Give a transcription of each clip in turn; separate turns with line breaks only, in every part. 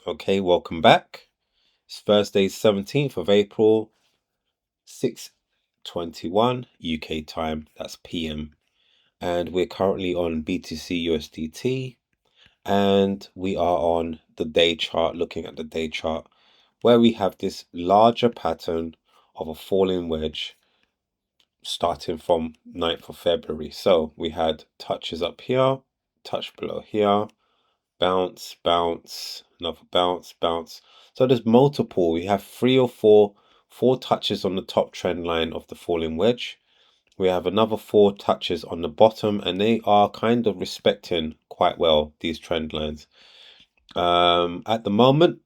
Okay, welcome back. It's Thursday, 17th of April, 6:21 UK time. That's PM. And we're currently on BTCUSDT, and we are on the day chart, looking at the day chart, where we have this larger pattern of a falling wedge starting from 9th of February. So we had touches up here, touch below here, bounce, bounce, another bounce, bounce. So there's multiple. We have three or four touches on the top trend line of the falling wedge. We have another four touches on the bottom, and they are kind of respecting quite well these trend lines. At the moment,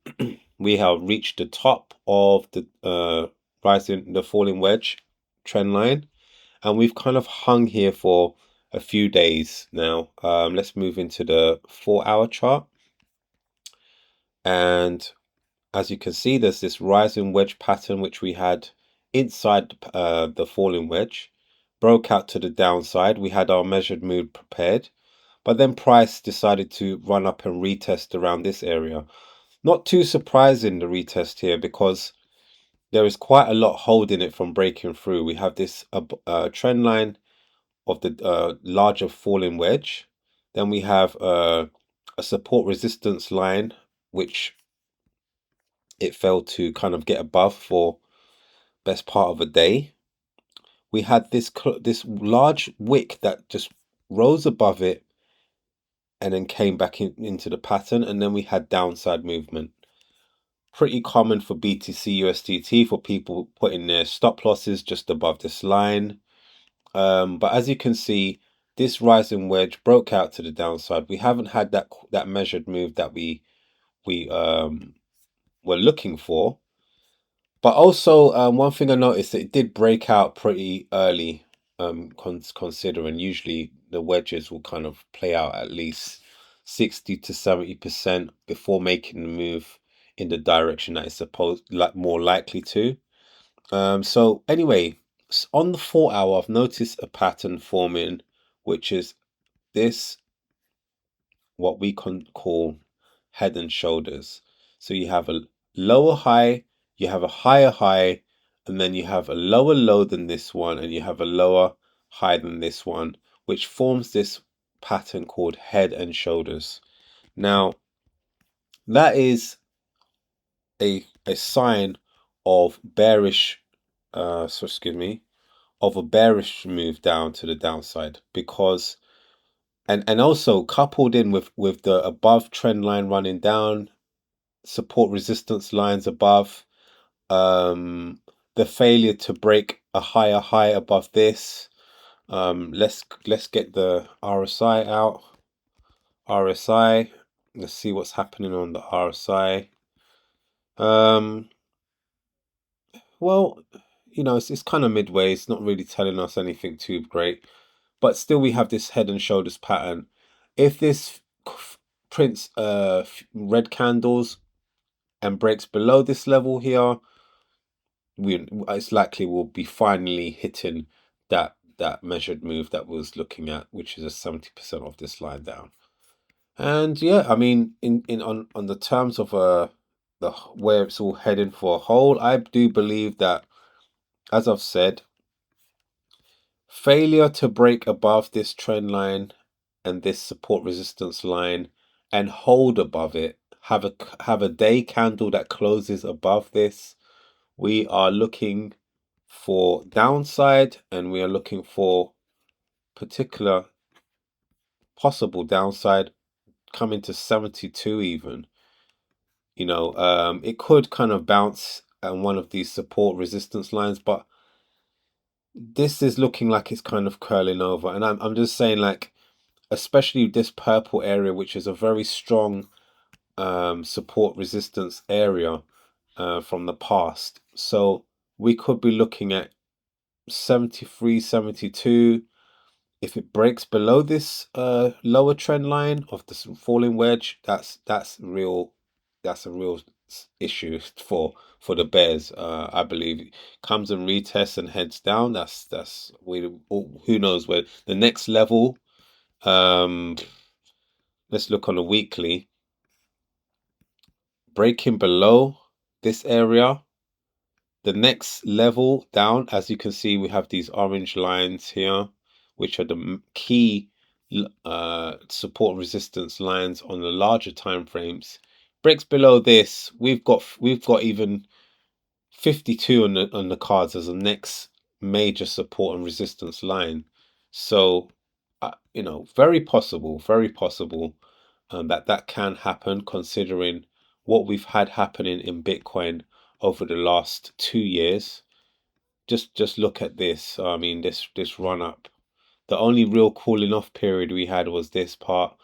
we have reached the top of the falling wedge trend line, and we've kind of hung here for a few days now. Let's move into the 4-hour chart. And as you can see, there's this rising wedge pattern which we had inside the falling wedge, broke out to the downside. We had our measured move prepared, but then price decided to run up and retest around this area. Not too surprising, the retest here, because there is quite a lot holding it from breaking through. We have this trend line of the larger falling wedge. Then we have a support resistance line, which it failed to kind of get above for best part of a day. We had this large wick that just rose above it and then came back into the pattern, and then we had downside movement. Pretty common for BTC USDT for people putting their stop losses just above this line. But as you can see, this rising wedge broke out to the downside. We haven't had that measured move that we were looking for. But also, one thing I noticed, that it did break out pretty early, considering usually the wedges will kind of play out at least 60 to 70% before making the move in the direction that it's supposed, like, more likely to. So anyway, on the 4-hour, I've noticed a pattern forming, which is this, what we can call head and shoulders. So you have a lower high, you have a higher high, and then you have a lower low than this one, and you have a lower high than this one, which forms this pattern called head and shoulders. Now, that is a sign of bearish, of a bearish move down to the downside, because and also coupled in with the above trend line running down, support resistance lines above, the failure to break a higher high above this. Let's get the RSI out. RSI. Let's see what's happening on the RSI. Well, it's kind of midway. It's not really telling us anything too great, but still we have this head and shoulders pattern. If this prints red candles and breaks below this level here, it's likely we'll be finally hitting that measured move that we was looking at, which is a 70% of this line down. And yeah, I mean, on the terms of the where it's all heading for a whole, I do believe that, as I've said, failure to break above this trend line and this support resistance line and hold above it, have a day candle that closes above this, we are looking for downside, and we are looking for particular possible downside coming to 72 even. It could kind of bounce on one of these support resistance lines, but this is looking like it's kind of curling over. And I'm just saying, like, especially this purple area, which is a very strong support resistance area from the past. So we could be looking at 73, 72. If it breaks below this lower trend line of the falling wedge, that's a real issue for the bears. I believe it comes and retests and heads down. Who knows where the next level. Let's look on a weekly. breaking below this area. The next level down, as you can see, we have these orange lines here, which are the key support resistance lines on the larger time frames. Breaks below this, we've got even 52 on the cards as the next major support and resistance line. So, you know, very possible that can happen, considering what we've had happening in Bitcoin over the last 2 years. Just look at this. I mean, this run up. The only real cooling off period we had was this part,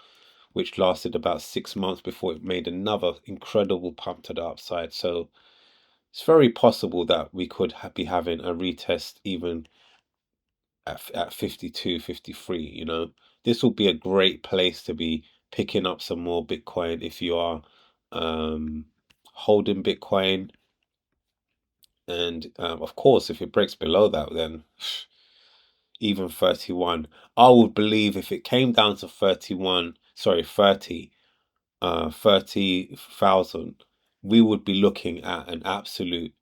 which lasted about 6 months before it made another incredible pump to the upside. So it's very possible that we could be having a retest even at 52, 53. You know, this will be a great place to be picking up some more Bitcoin if you are holding Bitcoin. And of course, if it breaks below that, then even 31. I would believe if it came down to 30, 30,000, we would be looking at an absolute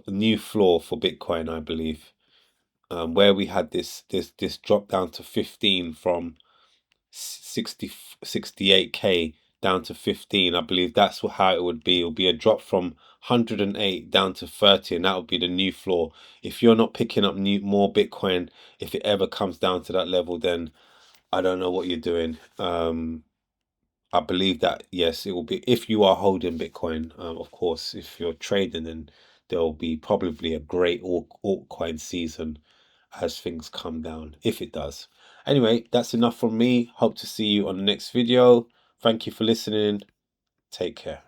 new floor for Bitcoin, I believe. Where we had this drop down to 15 from 68K down to 15. I believe that's how it would be. It would be a drop from 108 down to 30, and that would be the new floor. If you're not picking up more Bitcoin, if it ever comes down to that level, then I don't know what you're doing. I believe that, yes, it will be, if you are holding Bitcoin, of course. If you're trading, then there will be probably a great altcoin season as things come down, if it does. Anyway, that's enough from me. Hope to see you on the next video. Thank you for listening. Take care.